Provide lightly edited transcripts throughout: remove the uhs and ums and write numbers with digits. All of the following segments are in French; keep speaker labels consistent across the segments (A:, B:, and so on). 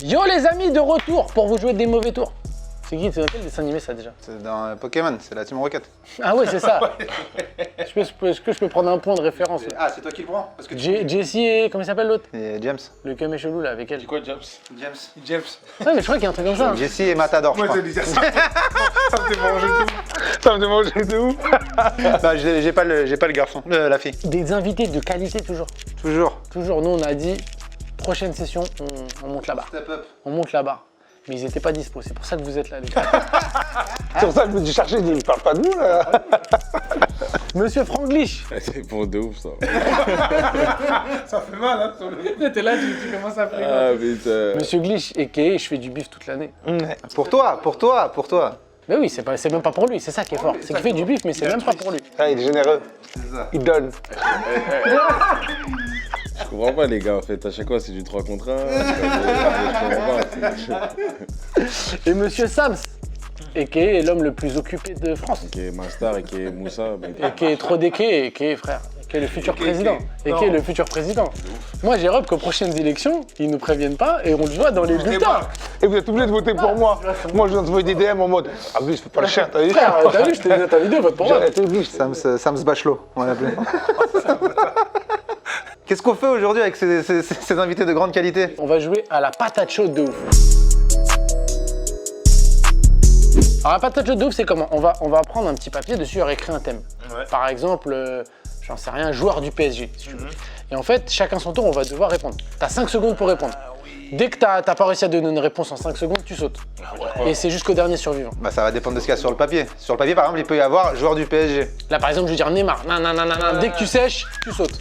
A: Yo les amis, de retour pour vous jouer des mauvais tours. C'est dans quel dessin animé ça déjà?
B: C'est dans Pokémon, c'est la Team Rocket.
A: Ah ouais, c'est ça. Est-ce que je peux prendre un point de référence?
B: Ah, c'est toi qui le prends parce que
A: Jessie et... comment il s'appelle l'autre?
B: Et James.
A: Le cum est chelou là, avec elle.
C: C'est quoi, James?
B: James.
A: Ouais, mais je crois qu'il y a un truc comme ça. Hein.
B: Jesse et Matador, je
C: Moi,
B: crois.
C: j'ai dit ça. Ça me fait manger de ouf. Ça me fait manger de ouf.
B: Bah, j'ai pas le garçon, la fille.
A: Des invités de qualité toujours.
B: Toujours.
A: Toujours, nous on a dit, prochaine session, on monte la barre.
B: Step up.
A: On monte la barre. Mais ils étaient pas dispo, c'est pour ça que vous êtes là les gars.
C: C'est pour ça que je me suis cherché, je dis, il parle pas de nous là.
A: Monsieur Franglish.
D: C'est pour de ouf ça.
C: Ça fait mal, hein, sur le...
A: T'es là, tu commences à pleurer.
D: Ah putain.
A: Monsieur Glitch, a.k.a. je fais du bif toute l'année.
B: Pour toi.
A: Mais oui, c'est même pas pour lui, c'est ça qui est fort. C'est qu'il fait du bif, mais c'est même pas pour lui.
C: Ah, il est généreux.
B: C'est ça.
C: Il donne.
D: Je comprends pas les gars en fait, à chaque fois c'est du 3 contre 1. Je comprends pas.
A: Et monsieur Sams, a.k.a. l'homme le plus occupé de France.
D: Ok, Mastar et qui est Moussa.
A: A.k.a. trop d'Eke, a.k.a. frère. A.k.a. le futur président. A.k.a. le futur président. Moi j'ai hâte qu'aux prochaines élections, ils nous préviennent pas et on le voit dans les bulletins.
C: Et vous êtes obligé de voter pour moi. Moi, je viens de envoyer des DM en mode ah oui, je fais pas le chien, t'as vu?
A: Frère, t'as vu, je t'ai dit dans ta vidéo, vote pour moi.
C: T'es obligé.
B: Sams Bachelot, on l'appelait. Qu'est-ce qu'on fait aujourd'hui avec ces invités de grande qualité?
A: On va jouer à la patate chaude de ouf. Alors la patate chaude de ouf, c'est comment? On va prendre un petit papier, dessus il y aura écrit un thème.
C: Ouais.
A: Par exemple, j'en sais rien, joueur du PSG, si tu veux. Et en fait, chacun son tour, on va devoir répondre. T'as 5 secondes pour répondre. Dès que t'as pas réussi à donner une réponse en 5 secondes, tu sautes. Et c'est jusqu'au dernier survivant.
B: Bah ça va dépendre de ce qu'il y a sur le papier. Sur le papier par exemple il peut y avoir joueur du PSG.
A: Là par exemple, je vais dire Neymar. Dès que tu sèches, tu sautes.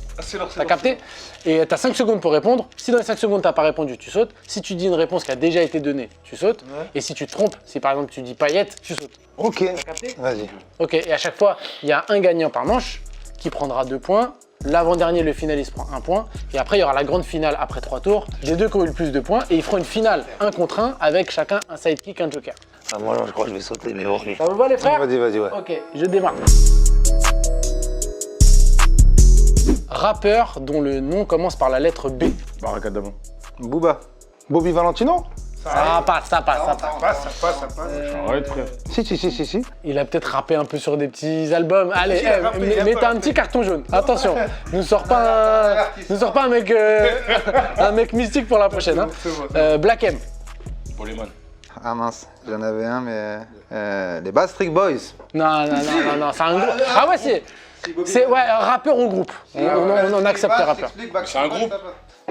A: T'as capté? Et t'as 5 secondes pour répondre. Si dans les 5 secondes t'as pas répondu, tu sautes. Si tu dis une réponse qui a déjà été donnée, tu sautes. Et si tu te trompes, si par exemple tu dis paillette, tu sautes.
C: Ok.
B: Vas-y.
A: Ok, et à chaque fois, il y a un gagnant par manche qui prendra 2 points. L'avant-dernier, le finaliste, prend 1 point. Et après, il y aura la grande finale après 3 tours. Les deux qui ont eu le plus de points. Et ils feront une finale 1 contre 1 avec chacun un sidekick, un joker.
E: Ah, moi, là, je crois que je vais sauter, mais bon.
A: Ça vous va les frères?
B: Vas-y, ouais.
A: Ok, je démarre. Rappeur dont le nom commence par la lettre B.
D: Barakadama.
B: Booba.
C: Bobby Valentino?
A: Ça passe.
C: Ça passe.
D: Arrête frère.
C: Si.
A: Il a peut-être rappé un peu sur des petits albums. Allez, mettez un petit carton jaune. Attention, nous sort pas un mec mystique pour la prochaine. Hein. Black M.
D: Polyman.
B: Ah mince, j'en avais un mais... les Backstreet Boys.
A: Non, c'est un groupe. Ah ouais, c'est ouais, rappeur ou groupe. On accepte les rappeurs.
D: C'est un groupe.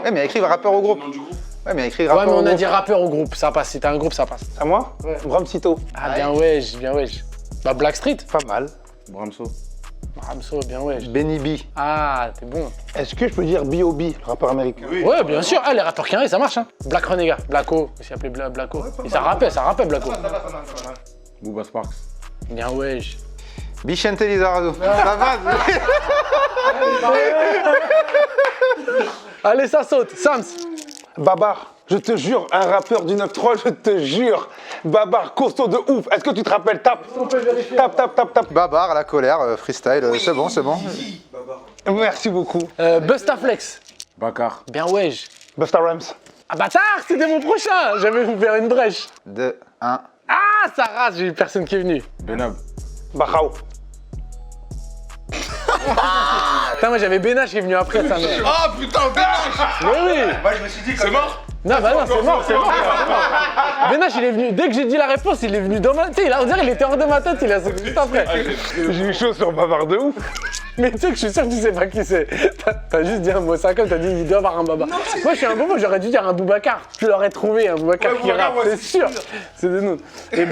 B: Ouais mais il y a écrit rappeur au groupe. Ouais mais il y a écrit
A: Ouais,
B: rappeur
A: mais
B: au
A: on a
B: groupe.
A: dit rappeur ou groupe, ça passe. Si t'as un groupe, ça passe.
C: À moi?
A: Ouais.
C: Bramsito.
A: Ah, bien wesh. Bah, Blackstreet.
C: Pas mal.
D: Bramso.
A: Ramso, bien wesh.
B: Benny B.
A: Ah, t'es bon.
C: Est-ce que je peux dire B.O.B, rappeur américain?
A: Ouais, bien sûr. Ah, les rappeurs carrés, ça marche. Hein. Black Renega, Blacko, aussi appelé Blacko. Et ça rappelle Blacko.
D: Booba Sparks.
A: Bien wesh.
B: Bichente Lizardo. Ça va.
A: Allez, ça saute. Sams.
C: Babar, je te jure, un rappeur du 9-3, je te jure. Babar, costaud de ouf. Est-ce que tu te rappelles? Tape. Tape.
B: Babar, la colère, freestyle, c'est bon.
C: Merci beaucoup.
A: Bustaflex.
D: Bakar.
A: Bien wesh.
C: Busta Rhymes.
A: Ah, bâtard, c'était mon prochain. J'avais ouvert une brèche.
B: 2, 1.
A: Ah, ça rase, j'ai eu personne qui est venu.
D: Benab.
C: Bachao.
A: Putain, moi j'avais Benache qui est venu après ça. Mais...
D: Ah putain, Benache.
A: Mais oui.
B: Moi je me suis dit
D: C'est mort.
A: Non, bah non, c'est mort. Benache, il est venu. Dès que j'ai dit la réponse, il est venu dans ma tête. On dirait qu'il était hors de ma tête, il a sauté juste après.
C: J'ai eu chaud sur Babar de ouf.
A: Mais tu sais que je suis sûr que tu sais pas qui c'est. T'as juste dit un mot 50, t'as dit il doit avoir un baba. Moi je suis un bobo, j'aurais dû dire un Boubacar. Tu l'aurais trouvé, un Boubacar qui rappe, c'est sûr. C'est de nous. Et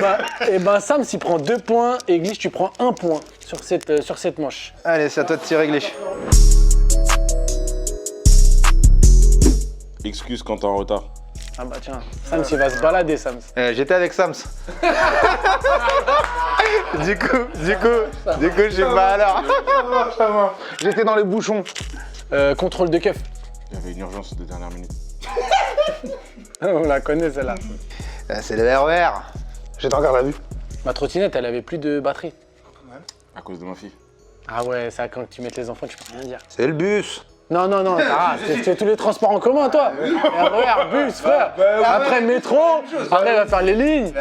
A: ben Sam, s'il prend 2 points et Glitch, tu prends 1 point sur cette manche.
B: Allez, c'est à toi de tirer, Glitch.
D: Excuse quand t'es en retard.
A: Ah bah tiens, Sams il va se balader, Sams.
B: J'étais avec Sams. du coup, je suis pas alors.
C: J'étais dans les bouchons.
A: Contrôle de keuf.
D: Il y avait une urgence de dernière minute.
A: On la connaît celle-là.
B: C'est le RER.
C: J'étais en garde à vue.
A: Ma trottinette, elle avait plus de batterie.
D: À cause de ma fille.
A: Ah ouais, ça quand tu mets les enfants, tu peux rien dire.
B: C'est le bus.
A: Non, tu fais tous les transports en commun, toi. RER, bus, frère. Après, métro. Après, il va faire les lignes.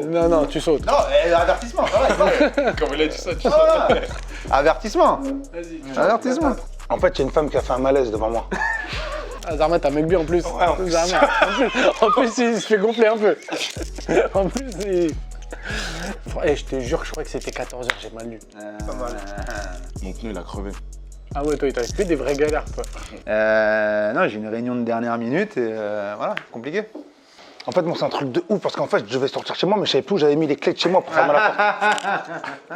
A: Non, tu sautes.
B: Non, avertissement, ça va.
D: Comme il a dit ça, tu
B: Avertissement. Avertissement.
C: En fait, il y a une femme qui a fait un malaise devant moi.
A: Ah, Zarma, t'as mec en plus.
C: en plus.
A: Zarma. En plus, il se fait gonfler un peu. En plus, il... Eh, je te jure, je crois que c'était 14h, j'ai mal lu.
D: Mon pneu, il a crevé.
A: Ah ouais, toi, il t'avait fait des vraies galères, toi.
B: Non, j'ai une réunion de dernière minute et voilà, compliqué.
C: En fait, moi, c'est un truc de ouf parce qu'en fait, je devais sortir chez moi, mais je savais plus où j'avais mis les clés de chez moi pour fermer la porte.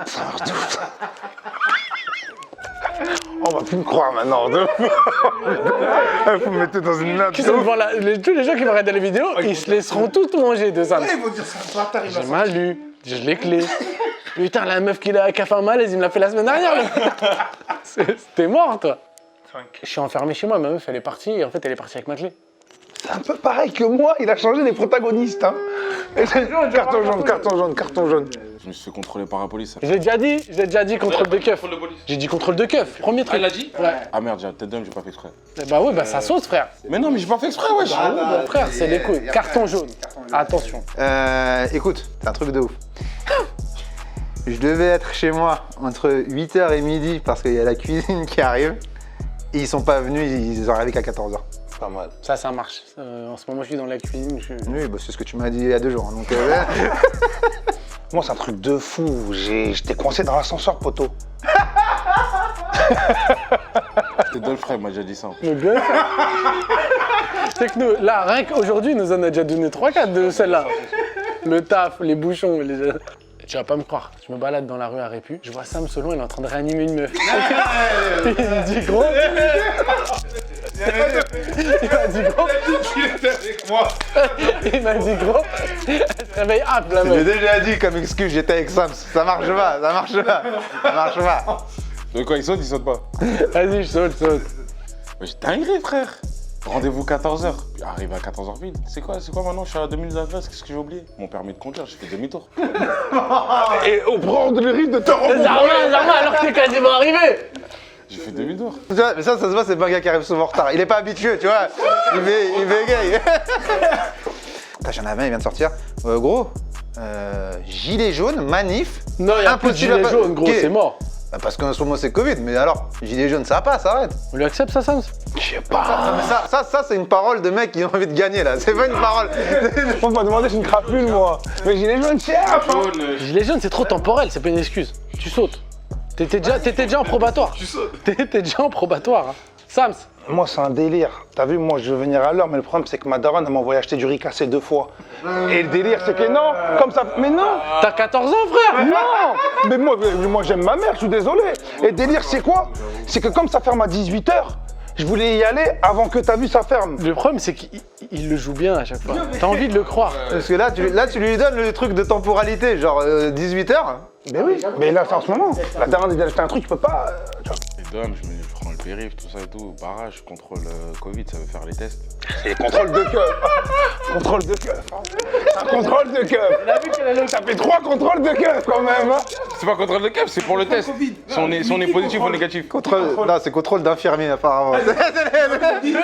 C: Ça marche de ouf. On va plus me croire maintenant. Vous me mettez dans une merde.
A: Tous les gens qui vont regarder la vidéo, ils se laisseront tous manger de ça.
C: Ils vont dire ça, bâtard, il
A: J'ai mal lu, j'ai les clés. Putain, la meuf qui a fait un malaise, il me l'a fait la semaine dernière. T'es mort, toi. Je suis enfermé chez moi, ma meuf, elle est partie, et en fait, elle est partie avec ma clé.
C: C'est un peu pareil que moi, il a changé les protagonistes. Hein. Carton jaune, carton jaune, carton jaune.
D: Je me suis fait contrôler par la police.
A: J'ai déjà dit contrôle de keuf. J'ai dit contrôle de keuf, premier truc.
F: Ah, il l'a dit?
A: Ouais.
D: Ah merde, j'ai la tête d'homme, j'ai pas fait exprès.
A: Bah ouais, bah ça saute, frère.
D: Mais non, mais j'ai pas fait exprès, wesh.
A: Ah ouais, bah, frère, c'est les couilles. Carton jaune. Attention.
B: Écoute, c'est un truc de ouf. Je devais être chez moi entre 8h et midi parce qu'il y a la cuisine qui arrive. Et ils sont pas venus, ils ont arrivé qu'à 14h.
C: Pas mal.
A: Ça marche. En ce moment, je suis dans la cuisine.
B: Oui, bah, c'est ce que tu m'as dit il y a 2 jours. Donc,
C: Moi, c'est un truc de fou. J'étais coincé dans l'ascenseur, poteau.
D: T'es Dolph, m'a déjà dit ça.
A: Le gars, c'est que nous, là, rien qu'aujourd'hui, il nous en a déjà donné 3-4 de celle-là. Le taf, les bouchons, Tu vas pas me croire, je me balade dans la rue à Répu, je vois Sam Solon, il est en train de réanimer une meuf. Il me dit gros. Il m'a dit gros. Il m'a dit gros. Elle se réveille hop la
B: j'ai
A: meuf.
B: déjà dit comme excuse, j'étais avec Sam. Ça marche pas, ça marche pas. Ça marche pas.
D: De quoi, il saute pas.
A: Vas-y, je saute.
D: Wesh, dinguerie, frère. Rendez-vous 14h. Puis arrive à 14h pile. C'est quoi maintenant? Je suis à 2000 d'adresse, qu'est-ce que j'ai oublié? Mon permis de conduire, j'ai fait demi-tour.
C: Et on prend le risque de te rembourser.
A: Zarma, alors que t'es quasiment arrivé.
D: J'ai fait demi-tour.
B: Tu vois, mais ça se voit, c'est pas un gars qui arrive souvent en retard. Il est pas habitué, tu vois. Il bégaye. Putain, j'en avais un, il vient de sortir. Gros, gilet jaune, manif.
A: Non, il y a plus de gilet jaune, gros,
B: Ok.
A: c'est mort.
B: Bah, parce qu'en ce moment c'est Covid, mais alors, gilet jaune, ça passe, arrête.
A: On lui accepte ça, Sam?
C: Je sais pas.
B: Ça, c'est une parole de mec qui a envie de gagner là. C'est pas une parole.
C: On m'a demandé si je ne crapule, moi. Mais gilet jaune, cher.
A: Gilet jaune, c'est trop temporel, c'est pas une excuse. Tu sautes. T'étais déjà en probatoire. Tu sautes. T'étais déjà en probatoire. Hein. Sams.
C: Moi, c'est un délire. T'as vu, moi, je veux venir à l'heure, mais le problème, c'est que ma daronne, elle m'a envoyé acheter du riz cassé 2 fois. Et le délire, c'est que non, comme ça. Mais non.
A: T'as 14 ans, frère.
C: Non. Mais moi j'aime ma mère, je suis désolé. Et le délire, c'est quoi? C'est que comme ça ferme à 18h, je voulais y aller avant que t'as vu ça ferme.
A: Le problème, c'est qu'il le joue bien à chaque fois. T'as envie de le croire.
B: Parce que là, tu lui donnes le truc de temporalité, genre 18h.
C: Mais oui, mais là, c'est en ce moment. La daronne, elle vient acheter un truc, tu peux pas. Tu vois.
D: Et d'homme, je prends le périph', tout ça et tout. Barrage, contrôle Covid, ça veut faire les tests.
C: Et contrôle de keuf. Contrôle de keuf. Un contrôle de keuf. Ça fait 3 contrôles de keuf quand même. Hein.
D: C'est pas contrôle de cap, c'est pour le test. Si on est positif ou négatif.
B: Non, c'est contrôle d'infirmier apparemment.
C: Ils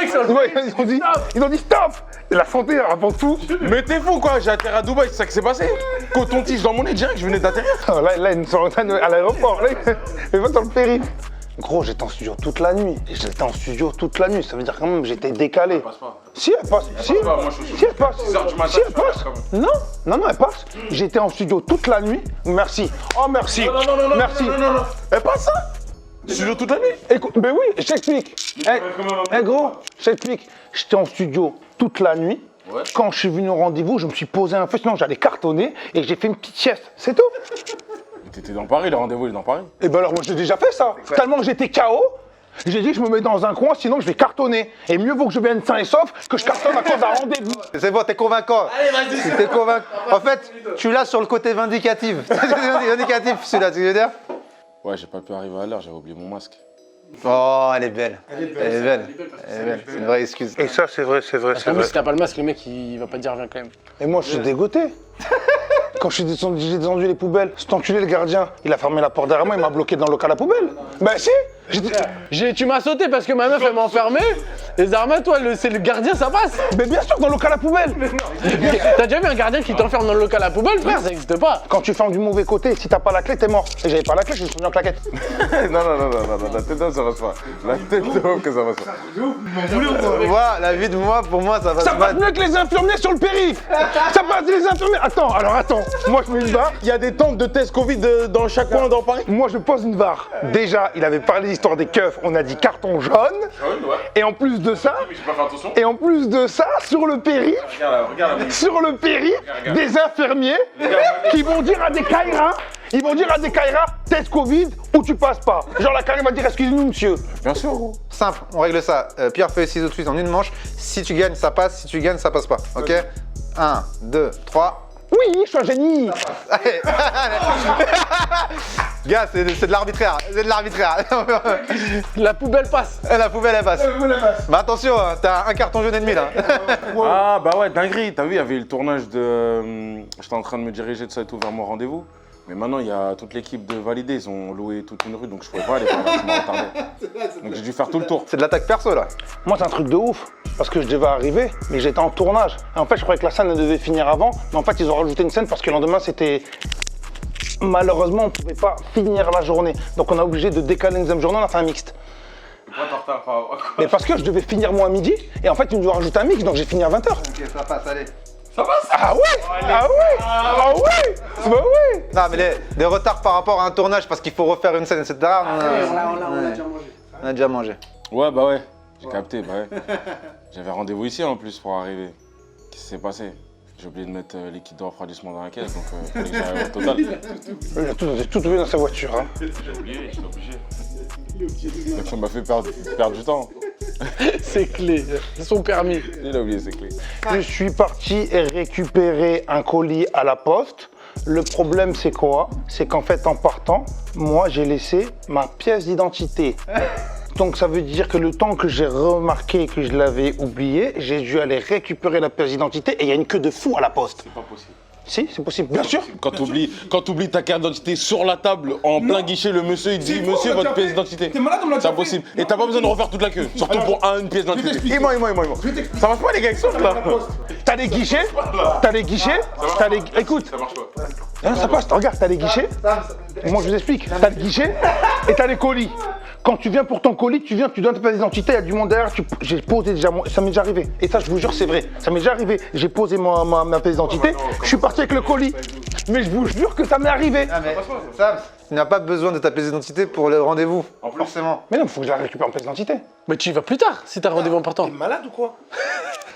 C: ont dit stop. Et la santé avant tout.
D: Mais t'es fou quoi, j'ai atterri à Dubaï, c'est ça qui s'est passé. Coton-tige dans mon nez direct, je venais d'atterrir.
C: Là, ils sont à l'aéroport. Là, ils vont dans le périph'. Gros, j'étais en studio toute la nuit. J'étais en studio toute la nuit. Ça veut dire quand même que j'étais décalé.
D: Elle passe pas.
C: Si, elle passe. Si,
D: passe pas, moi, je suis
C: si, elle passe.
D: 6 heures du matin,
C: Si, elle
D: je suis
C: passe.
D: là, quand
C: Non, elle passe. J'étais en studio toute la nuit. Merci. Oh, merci. Merci.
D: Non. Elle passe ça. Studio toute la nuit.
C: Écoute, ben oui, je t'explique. Gros, je t'explique. J'étais en studio toute la nuit.
D: Ouais.
C: Quand je suis venu au rendez-vous, je me suis posé un peu, sinon j'allais cartonner et j'ai fait une petite sieste. C'est tout.
D: T'étais dans Paris, le rendez-vous il est dans Paris.
C: Et ben alors moi j'ai déjà fait ça. Tellement j'étais KO, j'ai dit je me mets dans un coin sinon je vais cartonner. Et mieux vaut que je vienne sain et sauf que je cartonne à cause d'un rendez-vous.
B: C'est bon, t'es convaincant. Allez, vas-y. T'es convaincant. En fait, tu l'as sur le côté vindicatif. Vindicatif, celui-là, tu veux dire?
D: Ouais, j'ai pas pu arriver à l'heure, j'avais oublié mon masque.
B: Oh, elle est belle. Elle est belle. C'est une vraie excuse.
C: Et ça c'est vrai, c'est vrai,
A: En plus, si t'as pas le masque, le mec, il va pas te dire viens quand même.
C: Et moi je suis dégoûté. Quand j'ai descendu les poubelles, cet enculé le gardien, il a fermé la porte derrière moi, il m'a bloqué dans le local à poubelle. Ben si,
A: Tu m'as sauté parce que ma meuf elle m'a enfermé. Et Zarma, toi, c'est le gardien, ça passe.
C: Mais bien sûr, dans le local à poubelle.
A: T'as déjà vu un gardien qui t'enferme dans le local à poubelle, frère? Ça n'existe pas.
C: Quand tu fermes du mauvais côté, si t'as pas la clé, t'es mort. Et j'avais pas la clé, je me suis mis en claquette.
D: Non, la tête d'homme, ça passe pas. La tête d'homme, que ça passe pas.
B: Moi, la vie de moi, pour moi, ça va
C: Ça
B: se
C: passe
B: battre.
C: mieux que les infirmiers sur le périph'. Ça passe les infirmiers. Attends. Moi, je mets une barre.
D: Il y a des tentes de tests Covid dans chaque coin dans Paris.
C: Moi, je pose une barre. Déjà, il avait parlé de l'histoire des keufs. On a dit carton jaune. Et en plus de ça,
D: Mais j'ai pas fait attention.
C: sur le périph',
D: Regarde,
C: des infirmiers qui vont dire à des Kaira, test Covid ou tu passes pas. Genre la Kaira va dire excusez-nous monsieur.
D: Bien sûr, gros.
B: Simple, on règle ça. Pierre, feuille, ciseaux, de suite en une manche. Si tu gagnes, ça passe. Si tu gagnes, ça passe pas. Ok 1, 2, 3.
C: Oui, je suis un génie.
B: Allez. Gars, c'est de l'arbitraire. C'est de l'arbitraire.
A: La poubelle passe.
B: La poubelle, elle passe. Mais attention, hein, t'as un carton jaune et demi là.
D: Ah, bah ouais, dinguerie. T'as vu, il y avait le tournage de. J'étais en train de me diriger de ça et tout vers mon rendez-vous. Mais maintenant, il y a toute l'équipe de validés. Ils ont loué toute une rue, donc je pouvais pas aller par là, ça m'a retardé. Donc j'ai dû faire tout le tour.
B: C'est de l'attaque perso là.
C: Moi, c'est un truc de ouf. Parce que je devais arriver, mais j'étais en tournage. Et en fait, je croyais que la scène elle devait finir avant. Mais en fait, ils ont rajouté une scène parce que le lendemain, c'était. Malheureusement, on ne pouvait pas finir la journée. Donc, on a obligé de décaler une deuxième journée. On a fait un mixte. Mais parce que je devais finir moi à midi. Et en fait, ils nous ont rajouté un mix. Donc, j'ai fini à 20h.
B: Ok, ça passe, allez.
C: Ah ouais. Bah ouais.
B: Non, mais les retards par rapport à un tournage parce qu'il faut refaire une scène, etc.
A: On a déjà mangé.
B: On a déjà mangé.
D: Ouais, bah ouais. J'ai capté, bah ouais. J'avais rendez-vous ici en plus pour arriver. Qu'est-ce qui s'est passé? J'ai oublié de mettre les kits de refroidissement dans la caisse, donc fallait que j'aille au total.
C: Il a tout oublié dans sa voiture. Hein.
D: J'ai oublié, j'étais obligé. Donc ça m'a fait perdre du temps.
A: C'est clé. Son permis.
D: Il a oublié ses clés.
C: Je suis parti récupérer un colis à la poste. Le problème, c'est quoi? C'est qu'en fait, en partant, moi, j'ai laissé ma pièce d'identité. Donc, ça veut dire que le temps que j'ai remarqué que je l'avais oublié, j'ai dû aller récupérer la pièce d'identité et il y a une queue de fou à la poste.
D: C'est pas possible.
C: Si, c'est possible, bien sûr.
D: Quand t'oublies ta carte d'identité sur la table, en plein guichet, le monsieur il dit monsieur votre pièce d'identité.
F: T'es malade, on l'a
D: C'est
F: déjà
D: impossible. Et t'as pas besoin de refaire toute la queue. Surtout pour une pièce d'identité.
F: t'expliquer.
D: Dis-moi. Ça marche pas les gars avec ça là.
C: T'as des guichets, Écoute,
D: Ça marche pas.
C: hein, ça passe, regarde, t'as des guichets. Moi, je vous explique. T'as des guichets et t'as les colis. Quand tu viens pour ton colis, tu donnes ta pièce d'identité, il y a du monde derrière, j'ai posé déjà, ça m'est déjà arrivé. Et ça, je vous jure, c'est vrai. Ça m'est déjà arrivé. J'ai posé ma pièce d'identité, je suis parti avec le colis. Mais je vous jure que ça m'est arrivé.
B: Ah, mais Sam, tu n'as pas besoin de ta pièce d'identité pour le rendez-vous. Forcément.
C: Mais non, il faut que je la récupère en pièce d'identité.
A: Mais tu y vas plus tard si t'as rendez-vous important.
F: Malade ou quoi?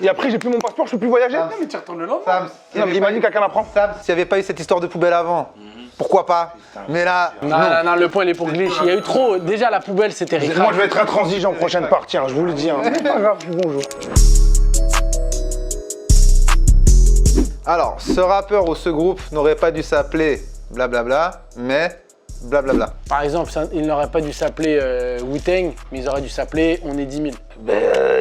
C: Et après, j'ai plus mon passeport, je peux plus voyager.
A: Mais tu retournes le lendemain.
B: Sam,
C: Non, mais imagine quelqu'un la prend.
B: Sam, s'il n'y avait pas eu cette histoire de poubelle avant, pourquoi pas? Mais là,
A: Non, le point il est pour Glitch. Il y a eu trop. Déjà la poubelle c'était
C: Moi,
A: riche.
C: je vais être intransigeant prochaine partie, hein, je vous le dis. Hein. C'est pas grave, bonjour.
B: alors, ce rappeur ou ce groupe n'aurait pas dû s'appeler blablabla, mais blablabla.
A: Par exemple, il n'aurait pas dû s'appeler Wu-Tang, mais ils auraient dû s'appeler On est 10 000.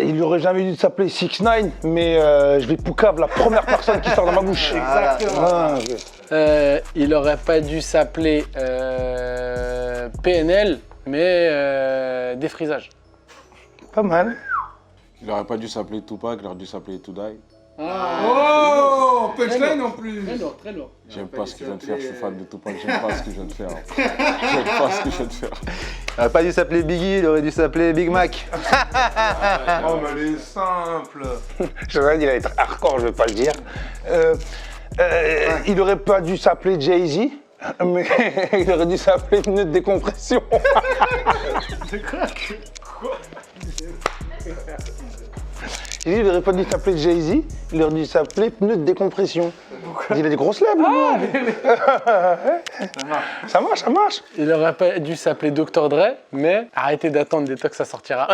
C: Il n'aurait jamais dû s'appeler 6ix9ine, mais je vais poucave la première personne qui sort dans ma bouche. Ah,
A: Il aurait pas dû s'appeler PNL, mais défrisage.
C: Pas mal.
D: Il aurait pas dû s'appeler Tupac, il aurait dû s'appeler To Die.
F: Oh, punchline en plus.
A: Très lourd.
D: J'aime pas ce qu'il vient de faire, je suis fan de Tupac, j'aime pas ce qu'il vient de faire. J'aime pas ce qu'il vient de faire.
B: Il n'aurait pas dû s'appeler Biggie, il aurait dû s'appeler Big Mac.
F: Oh, mais elle est simple.
C: Il va être hardcore, je vais pas le dire. Il aurait pas dû s'appeler Jay-Z, mais il aurait dû s'appeler Pneu de décompression. Il aurait pas dû s'appeler Jay-Z, il aurait dû s'appeler Pneu de décompression. Il a des grosses lèvres, Ça marche.
A: Il aurait pas dû s'appeler Dr Dre, mais arrêtez d'attendre des tocs, ça sortira.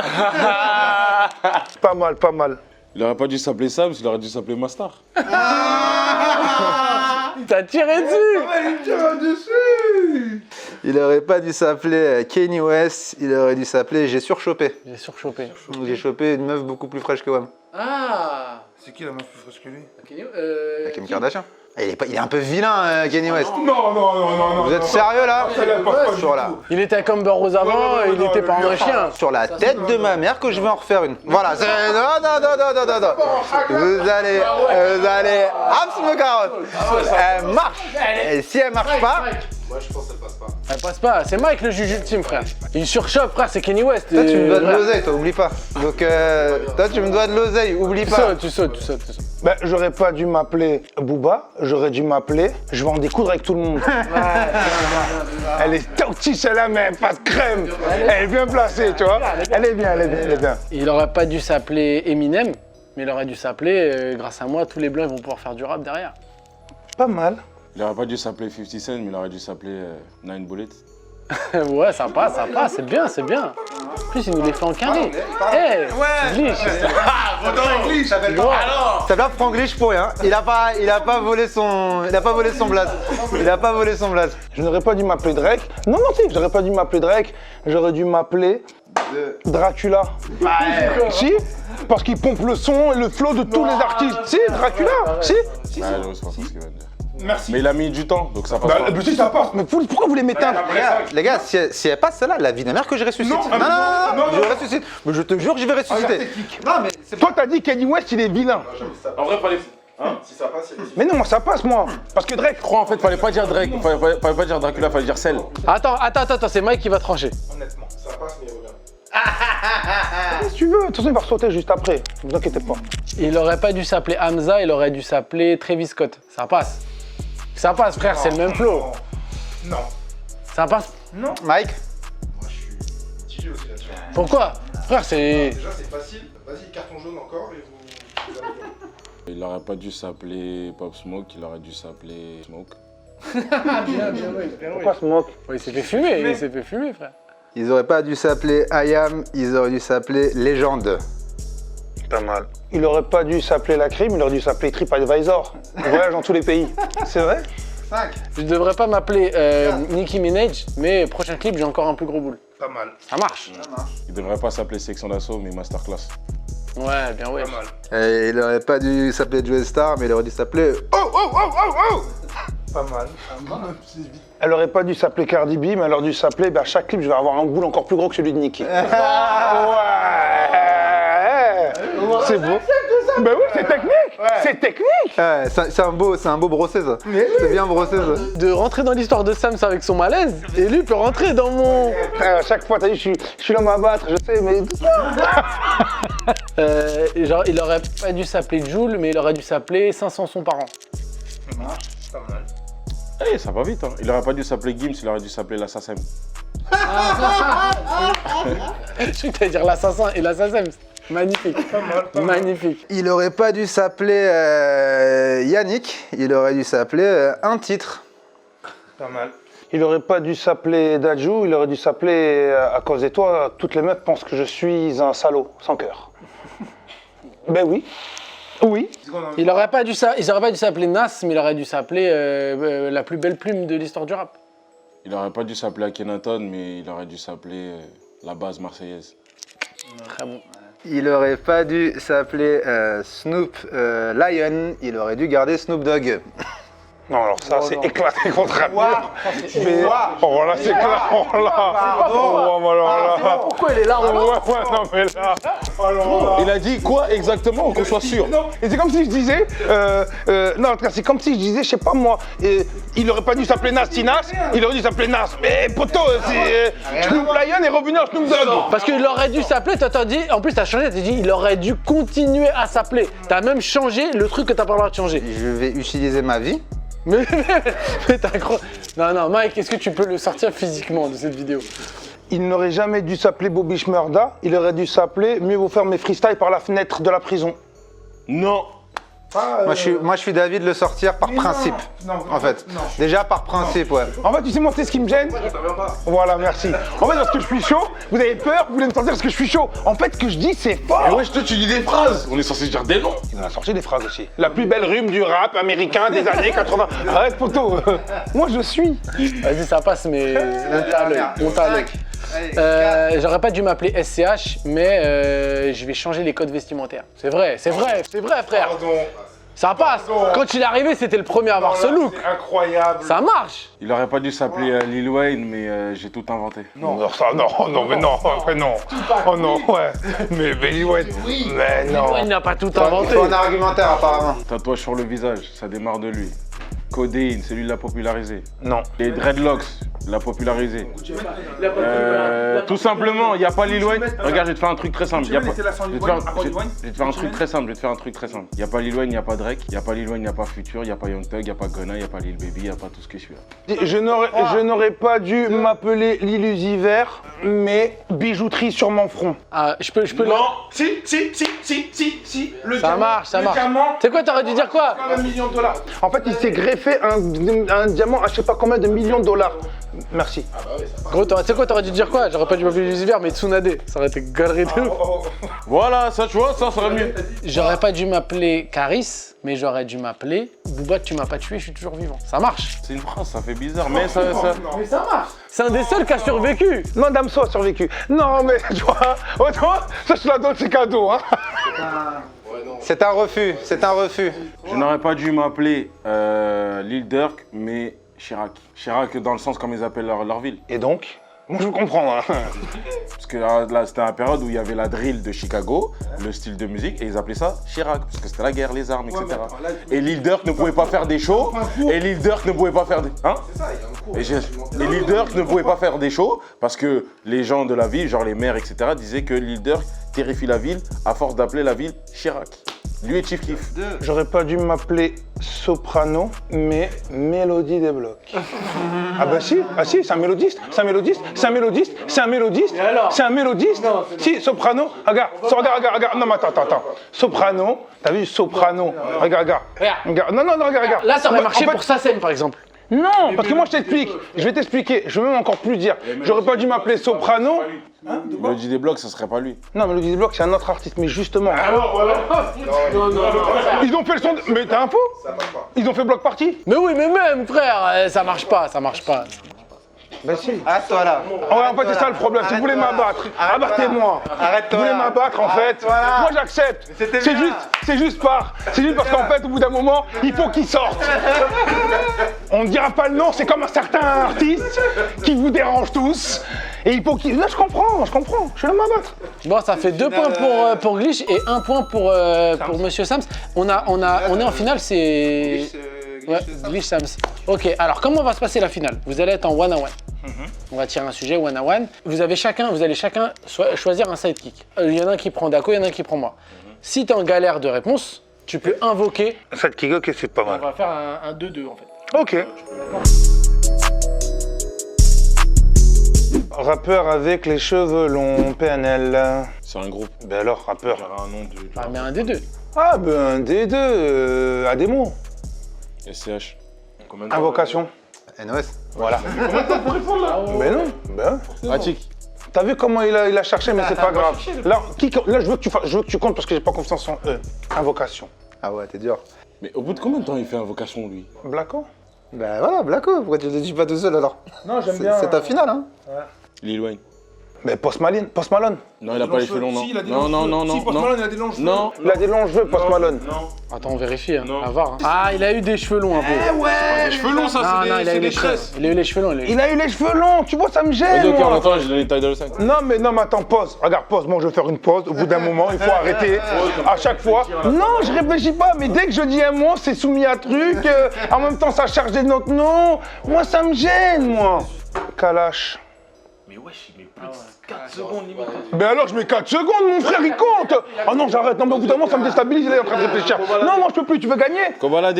C: Pas mal.
D: Il aurait pas dû s'appeler Sam, il aurait dû s'appeler Mastar.
A: T'as tiré dessus.
B: Il aurait pas dû s'appeler Kanye West, il aurait dû s'appeler J'ai surchopé.
A: J'ai surchopé.
B: Donc j'ai chopé une meuf beaucoup plus fraîche que WAM.
A: Ah.
F: C'est qui la meuf plus fraîche que lui?
B: Avec Kim Kardashian. Il est un peu vilain, Kanye West.
F: Non.
B: Vous êtes sérieux là?
A: Il était avec Amber Rose avant, il était pas un chien.
B: Sur la tête de ma mère que je vais en refaire une. Voilà, non. Vous allez, Abs me carotte. Elle marche. Et si elle marche pas,
F: Moi, je pense que ça passe pas.
A: Elle passe pas, c'est Mike le juge ultime, frère. Il surchoque, frère, c'est Kanye West.
B: toi tu me dois de l'oseille, toi, oublie pas. Donc, toi tu me dois de l'oseille, oublie pas.
A: Tu sautes.
C: Ben, j'aurais pas dû m'appeler Booba, j'aurais dû m'appeler je vais en découdre avec tout le monde. Elle est touchy celle-là, mais pas de crème. Elle est bien placée, tu vois. Elle est bien.
A: Il aurait pas dû s'appeler Eminem, mais il aurait dû s'appeler, grâce à moi, tous les blancs ils vont pouvoir faire du rap derrière.
C: Pas mal.
D: Il aurait pas dû s'appeler 50 Cent, mais il aurait dû s'appeler Nine Bullets.
A: Ouais, ça passe, c'est bien. En plus, il nous les fait en carré. Glitch.
B: Ça s'appelle Franglish pour rien. Il a pas volé son blaze.
C: Je n'aurais pas dû m'appeler Drake. Non, si, j'aurais pas dû m'appeler Drake. J'aurais dû m'appeler Dracula. Si, parce qu'il pompe le son et le flow de tous les artistes. Si, Dracula, si.
D: Ouais, je vois pas ce qu'il va dire.
F: Merci.
D: Mais il a mis du temps, donc ça passe pas.
C: Si, ça passe. Mais pourquoi vous les mettez
B: Les gars, si elle passe celle-là, la vie de la mère que je ressuscite. Non, je ressuscite. Mais je te jure que je vais ressusciter. Non, mais c'est
C: Toi, t'as dit Kanye West, il est vilain.
D: En vrai, fallait.
F: Si ça passe, il y a des
C: Mais non, moi, ça passe, moi. Parce que Drake,
D: Je crois en fait, fallait pas dire Drake, fallait pas dire Dracula, fallait dire Cell.
A: Attends, c'est Mike qui va trancher.
F: honnêtement. Ça passe, mais il revient.
C: si tu veux, de toute façon, il va ressortir juste après. Ne vous inquiétez pas.
A: Il aurait pas dû s'appeler Hamza, il aurait dû s'appeler Travis Scott. Ça passe. Ça passe, frère, c'est le même flow.
F: Non.
A: Ça passe.
B: Mike.
F: Moi, je suis mitigé aussi là-dessus.
A: Pourquoi? Frère, c'est.
F: Déjà, c'est facile. Vas-y, carton jaune encore et vous allez voir.
D: Il aurait pas dû s'appeler Pop Smoke, il aurait dû s'appeler Smoke.
C: Pourquoi Smoke?
A: Ouais, il s'est fait fumer, frère.
B: Ils auraient pas dû s'appeler IAM, ils auraient dû s'appeler Légende.
C: Pas mal. Il aurait pas dû s'appeler La Crime, il aurait dû s'appeler TripAdvisor. Il voyage dans tous les pays. C'est vrai?
A: Je devrais pas m'appeler Nicki Minaj, mais prochain clip, j'ai encore un plus gros boule.
F: Pas mal.
A: Ça marche.
D: Il devrait pas s'appeler Section d'Assaut, mais Masterclass.
A: Ouais, bien ouais.
F: Pas mal.
B: Et il aurait pas dû s'appeler Joe Star, mais il aurait dû s'appeler.
C: Pas mal. Elle aurait pas dû s'appeler Cardi B, mais elle aurait dû s'appeler, à chaque clip, je vais avoir un boule encore plus gros que celui de Nicki. Ouais. C'est beau. Ben oui, c'est technique. C'est technique.
B: Ouais, c'est un beau brossé ça. C'est bien brossé ça.
A: De rentrer dans l'histoire de Sams avec son malaise, et lui peut rentrer dans mon.
C: À chaque fois, t'as dit, je suis là à m'abattre, je sais, mais.
A: Genre, il aurait pas dû s'appeler Jules, mais il aurait dû s'appeler 500 son par an.
F: Ça marche. Pas mal.
D: Eh, ça va vite, hein. Il aurait pas dû s'appeler Gims, il aurait dû s'appeler l'Assassin.
A: Je sais que t'allais dire l'assassin et l'assassin. Magnifique. Magnifique.
B: Il aurait pas dû s'appeler Yannick, il aurait dû s'appeler un titre.
F: Pas mal.
C: Il aurait pas dû s'appeler Dadju, il aurait dû s'appeler à cause de toi, toutes les meufs pensent que je suis un salaud, sans cœur. Ben oui. Oui.
A: Ils auraient pas dû s'appeler Nas, mais il aurait dû s'appeler la plus belle plume de l'histoire du rap.
D: Il aurait pas dû s'appeler Akhenaton, mais il aurait dû s'appeler la base marseillaise.
A: Très bon.
B: Il aurait pas dû s'appeler Snoop Lion, il aurait dû garder Snoop Dogg.
C: Non, alors ça, c'est éclaté contre un mur. Mais... Oh là, c'est clair. Oh là.
A: Pourquoi il est là
C: Non, mais là.
D: Il a dit quoi exactement, qu'on soit sûr?
C: Non, et c'est comme si je disais. Non, en tout cas, c'est comme si je disais, je sais pas moi, il aurait pas dû s'appeler Nastinas, il aurait dû s'appeler Nas. Mais poto, c'est. Snoop Lion est revenu en Snoop Dogg.
A: Parce qu'il aurait dû s'appeler, t'as dit, en plus t'as changé, t'as dit il aurait dû continuer à s'appeler. T'as même changé le truc que t'as pas le droit de changer.
B: Je vais utiliser ma vie.
A: Mais t'as gros. Non, Mike, est-ce que tu peux le sortir physiquement de cette vidéo?
C: Il n'aurait jamais dû s'appeler Bobby Shmurda, il aurait dû s'appeler Mieux vaut faire mes freestyles par la fenêtre de la prison.
D: Non.
B: Moi, je suis d'avis de le sortir par principe. En fait. Déjà par principe, ouais.
C: En fait, tu sais, moi, c'est ce qui me gêne. Voilà, merci. En fait, parce que je suis chaud, vous avez peur, vous voulez me sortir parce que je suis chaud. En fait, ce que je dis, c'est fort.
D: Mais wesh, toi, tu dis des phrases. On est censé dire des noms.
C: Il a sorti des phrases aussi. La plus belle rhume du rap américain des années 80. Arrête, poteau. Moi, je suis.
A: Vas-y, ça passe, mais on t'a l'œil.
B: Allez,
A: J'aurais pas dû m'appeler SCH, mais je vais changer les codes vestimentaires. C'est vrai, frère.
F: Pardon.
A: Ça passe. Quand il est arrivé, c'était le premier à avoir ce look.
C: C'est incroyable.
A: Ça marche.
D: Il aurait pas dû s'appeler Lil Wayne, mais j'ai tout inventé.
C: Non, mais non, après non. Oh non, ouais. Mais Lil Wayne. Mais non.
A: Il n'a pas tout
B: il
A: inventé.
B: faut un argumentaire apparemment.
D: Tatouage sur le visage, ça démarre de lui. Codéine, c'est lui qui l'a popularisé.
C: Non.
D: Les dreadlocks, il l'a popularisé. Tout simplement, il n'y a pas Lil Wayne. Regarde, je vais te faire un truc très simple. Je vais te faire un truc très simple. Il n'y a pas Lil Wayne, il n'y a pas Drake. Il n'y a pas Lil Wayne, il n'y a pas Future. Il n'y a pas Young Thug, il n'y a pas Gunna, il n'y a pas Lil Baby, il n'y a pas tout ce que je suis là.
C: Je n'aurais pas dû m'appeler l'illusiver, mais bijouterie sur mon front.
A: Ah, je peux
F: Non. Si. Le
A: Ça
F: diamant,
A: marche, ça
F: le
A: marche.
F: diamant,
A: C'est quoi, t'aurais dû dire quoi?
F: $1 million.
C: En fait, il s'est greffé un diamant à je sais pas combien de millions de dollars. Merci.
A: Gros, tu sais quoi, t'aurais dû dire quoi? J'aurais pas dû m'appeler Lucifer, mais Tsunade. Ça aurait été galerie de ouf.
D: Voilà, ça tu vois, ça serait mieux.
A: J'aurais pas dû m'appeler Caris, mais j'aurais dû m'appeler Booba, tu m'as pas tué, je suis toujours vivant. Ça marche.
D: C'est une phrase, ça fait bizarre, mais ça...
A: Mais ça marche. C'est un des seuls qui a survécu.
C: Non, Damso a survécu. Non, mais tu vois, ça je te la donne, c'est cadeau. Hein.
B: C'est un refus, c'est un refus.
D: Je n'aurais pas dû m'appeler Lil Durk, mais Chirac. Chirac dans le sens comme ils appellent leur ville.
C: Et donc, moi je comprends. Hein.
D: Parce que là, c'était la période où il y avait la drill de Chicago, le style de musique, et ils appelaient ça Chirac, parce que c'était la guerre, les armes, etc. Et Lil Durk ne pouvait pas faire des shows, et Lil Durk ne pouvait pas faire des... Hein? Et Lil Durk ne pouvait pas faire des shows, parce que les gens de la ville, genre les maires, etc., disaient que Lil Durk terrifie la ville à force d'appeler la ville Chirac. Lui et Chief Keef.
C: J'aurais pas dû m'appeler Soprano, mais Mélodie des blocs. Ah bah si, c'est un mélodiste, c'est un mélodiste. Si, Soprano, regarde, non mais attends. Soprano, t'as vu Soprano, regarde. Non, regarde.
A: Là, ça aurait
C: En
A: marché
C: fait,
A: pour sa scène, par exemple.
C: Non, parce que moi je t'explique, je vais t'expliquer, je vais même encore plus dire. J'aurais pas dû m'appeler Soprano.
D: Mélodie des blocs, ça serait pas lui.
C: Non, Mélodie des blocs, c'est un autre artiste, mais justement.
F: Non.
C: Ils ont fait le son de... Mais t'as un faux? Ils ont fait bloc party?
A: Mais oui, mais même, frère, ça marche pas.
C: Ben si.
B: Arrête-toi là.
C: Ouais, en fait, c'est ça le problème. Si vous voulez m'abattre, abattez-moi.
B: Arrête-toi
C: Vous voulez
B: là.
C: m'abattre, en fait.
B: Arrête-toi.
C: Moi, j'accepte.
B: C'était
C: C'est
B: bien.
C: juste parce qu'en fait, au bout d'un moment, il faut qu'il sorte. On ne dira pas le nom, c'est comme un certain artiste qui vous dérange tous. Et il faut qu'il... Là, je comprends. Je suis là m'abattre.
A: Bon, ça fait 2 points pour Glitch et 1 point pour Monsieur Sams. On est en finale, c'est... Ouais, Glitch Sams. Ok, alors comment va se passer la finale? Vous allez être en one-on-one. On va tirer un sujet one-on-one. Vous allez chacun choisir un sidekick. Il y en a un qui prend Dako, il y en a un qui prend moi. Si tu es en galère de réponse, tu peux invoquer.
C: Cette kick, ok, c'est pas
A: On
C: mal.
A: va faire un 2-2 en fait.
C: Ok. Rappeur avec les cheveux longs, PNL.
D: C'est un groupe.
C: Ben alors, rappeur.
D: J'aurais un nom de...
A: Ah, mais un des deux.
C: Ah, ben un des deux, à des mots.
D: SCH. Combien de temps?
C: Invocation.
B: NOS.
C: Voilà. Mais non, ben.
D: Attic.
C: T'as vu comment il a cherché, mais c'est pas grave. Là, je veux que tu comptes parce que j'ai pas confiance en eux. Invocation.
B: Ah ouais, t'es dur.
D: Mais au bout de combien de temps il fait invocation, lui?
C: Blacko.
B: Bah voilà, Blacko, pourquoi tu le dis pas tout seul alors?
C: Non, j'aime
B: C'est ta finale, hein?
D: Lil Wayne.
C: Mais Post Malone.
D: Non, il a pas les cheveux longs, non.
F: Si, il a des
D: Non.
F: longs cheveux. Si, Post Malone, il a des longs cheveux.
D: Non.
C: Il a des longs cheveux, Post Malone.
F: Non.
A: Attends, on vérifie, hein.
D: Non.
A: À voir. Hein. Ah, il a eu des cheveux longs un peu.
F: Ouais.
D: Les cheveux longs, ça,
A: Non, il a eu les cheveux. Il a eu les cheveux longs.
C: Il a eu les cheveux longs, tu vois, ça me gêne.
D: Vas-y, ok, en
C: moi.
D: attendant, j'ai donné taille de le 5.
C: Non mais attends, pause. Regarde, pause. Moi je vais faire une pause. Au bout d'un moment, il faut arrêter. À chaque fois. Non, je réfléchis pas, mais dès que je dis un mot, c'est soumis à truc. En même temps, ça charge des notre nom. Moi, ça me gêne, moi. Kalash.
D: Mais wesh, il met plus de 4 secondes limite.
C: Ben alors, je mets 4 secondes, mon frère, il compte. Ah non, j'arrête. Non, mais au bout d'un moment, ça me déstabilise. Il est en train de réfléchir. Non, moi, je peux plus. Tu veux gagner?
D: Kobalade.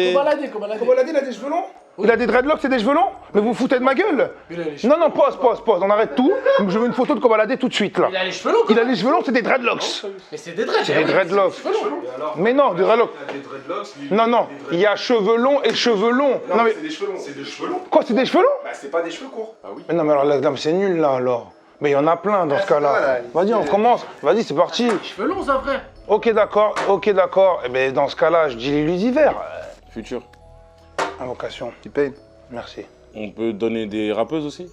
F: Kobalade, il a des cheveux longs.
C: Il a des dreadlocks et des cheveux longs? Mais vous vous foutez de ma gueule? Non, pause. On arrête tout. Je veux une photo de Kobalade tout de suite, là.
A: Il a les cheveux longs.
C: Il a les cheveux longs, c'est des dreadlocks.
A: Mais c'est des dreads.
C: C'est des dreadlocks. Mais non, des dreadlocks.
F: Il a des dreadlocks. lui.
C: Non, il y a cheveux longs et cheveux longs.
F: Non,
C: Non mais
F: c'est des cheveux longs. C'est des cheveux longs.
C: quoi, c'est des cheveux longs?
F: Bah, c'est pas des cheveux courts. Ah oui.
C: Mais non, mais alors là, c'est nul là alors. Mais il y en a plein dans ce cas-là. Vas-y, on commence. Vas-y, c'est parti.
A: Cheveux longs, ça, frère.
C: Ok, d'accord. Eh ben dans ce cas-là, je dis l'illusiver.
D: Futur.
C: Invocation.
B: Tu payes.
C: Merci.
D: On peut donner des rappeuses aussi?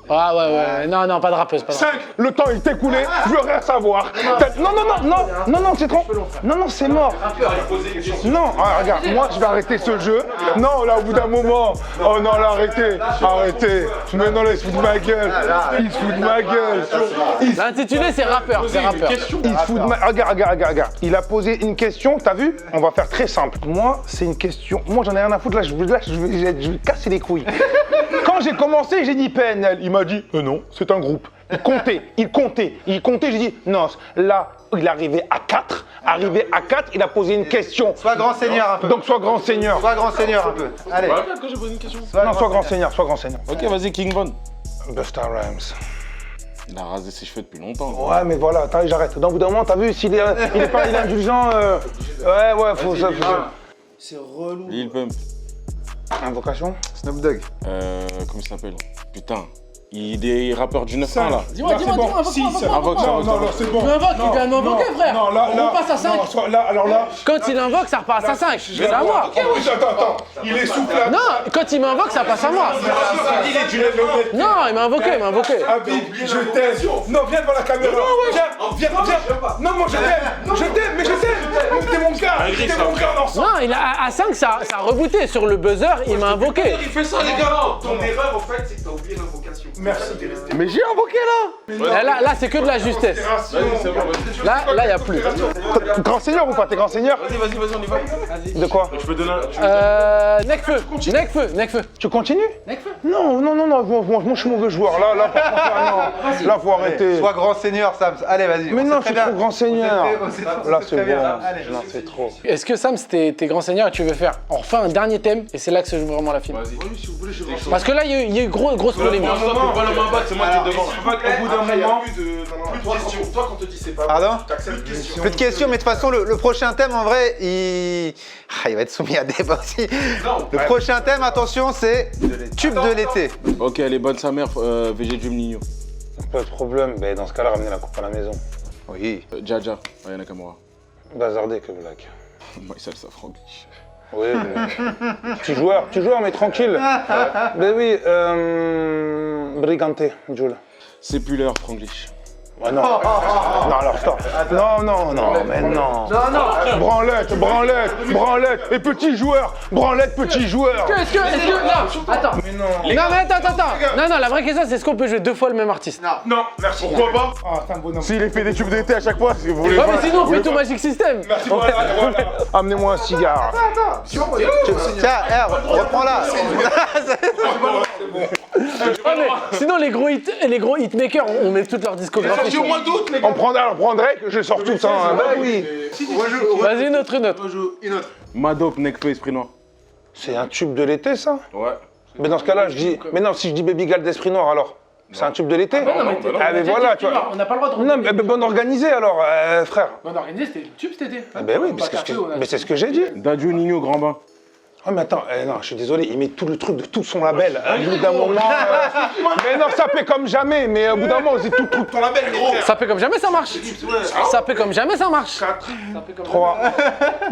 A: Ah ouais, non, non, pas de rappeuse, pas de
C: 5, le temps il t'est écoulé, je veux rien savoir. Non, c'est trop. Non, c'est mort. Non, regarde, moi je vais arrêter ce jeu. Non, là, au bout d'un moment. Oh non, là, arrêtez. Mais non, là, il se fout de ma gueule. Il se fout de ma gueule.
A: L'intitulé, c'est rappeur, c'est rappeur.
C: Il se fout de ma... Regarde. Il a posé une question, t'as vu? On va faire très simple. Moi, c'est une question. Moi, j'en ai rien à foutre. Là, je vais casser les couilles. Quand j'ai commencé, j'ai dit PNL. Il m'a dit non, c'est un groupe. Il comptait. J'ai dit non. Là, il est arrivé à 4. Arrivé à 4, il a posé une question.
B: Sois grand seigneur un peu.
C: Donc, sois grand seigneur.
B: Sois grand seigneur un peu. Allez.
D: Quand j'ai posé une question.
C: Non, sois grand seigneur.
D: Ok, vas-y, King Von.
C: Busta Rhymes.
D: Il a rasé ses cheveux depuis longtemps.
C: Ouais, mais voilà, attends, j'arrête. Dans bout d'un moment, t'as vu, s'il est, il est indulgent. Ouais, faut ça.
F: C'est relou.
D: Lil Pump.
C: Invocation.
B: Snoop Dogg.
D: Comment il s'appelle? Putain. Il est rappeur du 9-1 là.
A: Dis-moi,
C: Non, c'est bon.
A: Tu m'invoques, il vient de m'invoquer, frère.
C: Non, là,
A: On passe à 5.
C: Alors là.
A: Quand il invoque, ça repasse à 5. C'est à moi.
C: Attends. Il est soufflé.
A: Non, quand il m'invoque, ça passe à moi. Non, il m'a invoqué.
C: Habib, je t'aime. Non, viens devant la caméra. Viens. Non, moi je t'aime. T'es mon gars.
A: Non, il a à 5, ça a rebooté. Sur le buzzer, il m'a invoqué.
F: Il fait ça, les gars. Ton erreur, en fait, c'est que t'as oublié l'invocation. Merci.
C: Mais j'ai invoqué là.
A: Là, c'est que de la justesse. Là, il n'y a plus.
C: Grand seigneur ou pas? T'es grand seigneur?
D: Vas-y, on y va.
C: De quoi?
D: Je peux donner un.
A: Necfeu.
C: Tu continues? Non, moi je suis mauvais joueur. Là, là, faut arrêter.
B: Sois grand seigneur, Sam. Allez, vas-y.
C: Mais non, je suis trop grand seigneur. Là, c'est bon.
B: Allez.
C: Non, c'est trop.
A: Est-ce que Sam, c'était tes grands seigneurs et tu veux faire? On refait un dernier thème et c'est là que se joue vraiment la film.
F: Oui, si vous voulez, je vais
A: Parce que là, il y a eu grosse polémique.
D: Pas la main batte, c'est moi qui est devant.
F: Au bout d'un moment, plus de questions. Toi, quand on te dit c'est pas
B: Pardon?
F: t'acceptes plus de questions.
B: Plus de questions, mais de toute façon, le prochain thème, en vrai, il va être soumis à débat aussi. Le prochain thème, attention, c'est tube de l'été.
D: Ok, elle est bonne sa mère, VG Dream Nino.
C: Pas de problème. Mais dans ce cas-là, ramenez la coupe à la maison.
B: Oui.
D: Jaja, Aya Nakamura.
C: Bazardé que blague.
D: Maïsal Safranglish.
C: Oui, mais... petit joueur, mais tranquille. Ben oui, Brigante, Jules.
D: C'est plus l'heure, Franglish.
C: Ah non, alors stop. Non, mais non. Branlette, et petit joueur.
A: Est-ce que non, attends. Mais attends. Non, la vraie question, c'est est-ce qu'on peut jouer 2 fois le même artiste?
F: Non, merci. Pourquoi pas?
C: S'il est fait des tubes d'été à chaque fois, si vous voulez.
A: Ouais, mais sinon, on fait tout Magic System.
C: Voilà. Amenez-moi un cigare.
B: Tiens, reprends-la.
A: Ouais, mais sinon, les gros hitmakers, on met toute leur discographie.
F: Sorti au mois d'août, les gars.
C: On prendrait que je sors tout ça. Bah oui.
A: Vas-y, une autre.
F: Une autre.
D: Madop, Nekfeu, Esprit Noir.
C: C'est un tube de l'été, ça?
D: Ouais.
C: Mais dans ce cas-là, je dis. Mais non, si je dis Baby Gal d'Esprit Noir, alors? C'est un tube de l'été? Ah, mais voilà, tu vois.
A: On n'a pas le droit de
C: Non, mais bonne organisée alors, frère.
A: Bonne organisée, c'était le tube cet été.
C: Ah ben oui, mais c'est ce que j'ai dit.
D: Dadju Nino, Grand Bain.
C: Ah mais attends, non, je suis désolé, il met tout le truc de tout son label. Au bout d'un moment... mais non, ça paie comme jamais, mais au bout d'un moment, c'est tout
F: Ton label, gros.
A: Ça fait comme jamais, ça marche. Ça fait comme jamais, ça marche.
C: 3,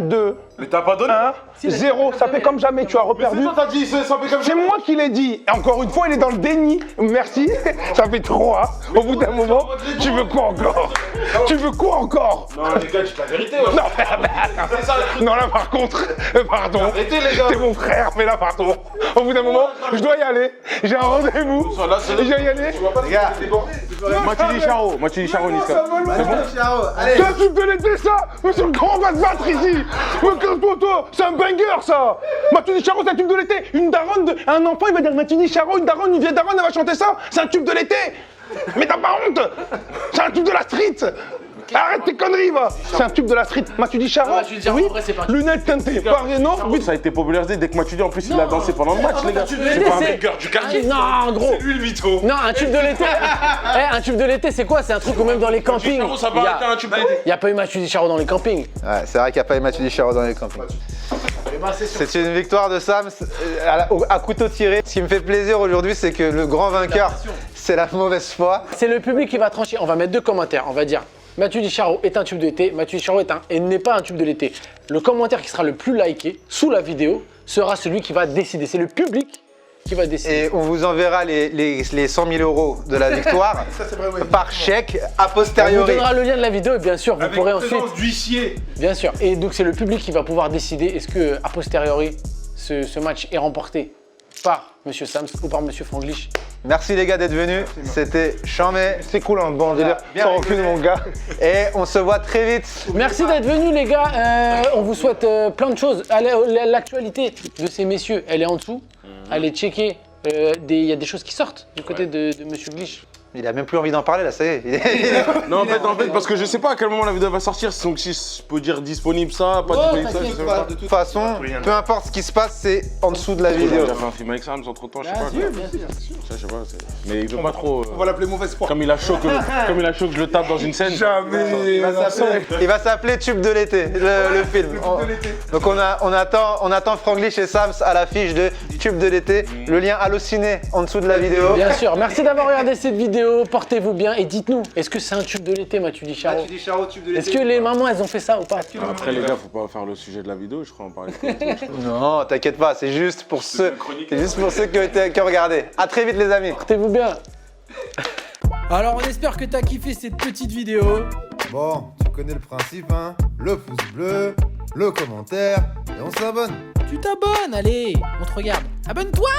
C: 2,
F: Mais t'as pas donné.
C: 1, 0, ça fait comme jamais, tu as reperdu.
F: T'as dit ça fait comme
C: C'est moi qui l'ai dit. Et encore une fois, il est dans le déni. Merci, ça fait 3. Au bout d'un moment, tu veux quoi encore?
F: Non, les gars, dis la vérité.
C: Non,
F: C'est ça le truc.
C: non, là par contre, pardon.
F: Arrêtez, les gars.
C: T'es mon frère, mais là pardon. Au bout d'un moment, je dois y aller. J'ai un rendez-vous.
F: Là, c'est
C: Je dois y aller.
F: Tu vois pas
B: Les gars.
D: Matuidi Charo, Niska.
B: Allez.
C: C'est un truc de l'été ça. Mais sur le grand, on va se battre ici. Mais qu'est-ce que toi? C'est un banger ça. Matuidi Charo, c'est un tube de l'été. Une daronne, un enfant, il va dire Matuidi Charo, une vieille daronne, elle va chanter ça. C'est un tube de l'été. Mais t'as pas honte? C'est un tube de la street. Arrête tes conneries, va. C'est un tube de la street. Matuidi Charo, oui. Lunettes teintées, Parino.
D: Ça a été popularisé dès que Matuidi, en plus, il a dansé pendant le match, les gars.
F: C'est pas un banger du quartier.
A: Non, gros.
F: C'est lui le mytho.
A: Non, un tube de l'été. Un tube de l'été, c'est quoi? C'est un truc où même dans les campings.
F: Ça va arrêter un tube d'été.
A: Il n'y a pas eu Matuidi Charo dans les campings.
B: Ouais, c'est vrai qu'il n'y a pas eu Matuidi Charo dans les campings. C'est une victoire de Sam à couteau tiré. Ce qui me fait plaisir aujourd'hui, c'est que le grand vainqueur, c'est la mauvaise foi.
A: C'est le public qui va trancher. On va mettre 2 commentaires. On va dire Matuidi Charo est un tube de l'été, Matuidi Charo n'est pas un tube de l'été. Le commentaire qui sera le plus liké sous la vidéo sera celui qui va décider. C'est le public qui va décider.
B: Et on vous enverra les 100 000 euros de la victoire
F: Ça, c'est vrai, ouais.
B: par chèque a
A: On vous
B: posteriori.
A: donnera le lien de la vidéo et bien sûr, vous
F: Avec
A: pourrez
F: présence
A: ensuite...
F: d'huissier.
A: Bien sûr. Et donc, c'est le public qui va pouvoir décider est-ce que, a posteriori, ce match est remporté par Monsieur Sams ou par Monsieur Franglish.
B: Merci les gars d'être venus. C'était chambé.
C: C'est cool, un bon délire.
B: Bien
C: Sans
B: rigolé.
C: rancune, mon gars.
B: Et on se voit très vite.
A: Merci d'être venus, les gars. On vous souhaite plein de choses. Allez, l'actualité de ces messieurs, elle est en dessous. Allez checker. Il y a des choses qui sortent du côté de Monsieur Glitch.
B: Il a même plus envie d'en parler là, ça y est.
D: Non, en fait, parce que je sais pas à quel moment la vidéo va sortir, donc si je peux dire disponible ça, pas disponible ça, je sais pas.
B: De toute façon, peu importe ce qui se passe, c'est en dessous de la
D: J'ai
B: vidéo.
D: déjà fait un film avec Sam entre temps, je sais pas.
A: Bien
D: quoi.
A: sûr.
D: Ça, je sais pas, mais il veut pas trop.
F: On va l'appeler mauvais espoir.
D: Comme il a chaud que je le tape dans une scène.
F: Jamais.
B: Il va s'appeler Tube de l'été, le film.
F: de l'été.
B: Donc on attend Franglish et Sams à l'affiche de Tube de l'été. Le lien Allociné en dessous de la vidéo.
A: Bien sûr. Merci d'avoir regardé cette vidéo. Portez-vous bien et dites-nous, est-ce que c'est un tube de l'été, Mathieu Charo? Est-ce que les mamans, elles ont fait ça ou pas?
D: Après, les gars, faut pas faire le sujet de la vidéo, je crois en parler.
B: Non, t'inquiète pas, c'est juste pour ceux qui ont regardé. À très vite les amis.
A: Portez-vous bien.
G: Alors on espère que t'as kiffé cette petite vidéo.
H: Bon, tu connais le principe, hein? Le pouce bleu, le commentaire, et on s'abonne.
G: Tu t'abonnes, allez, on te regarde. Abonne-toi!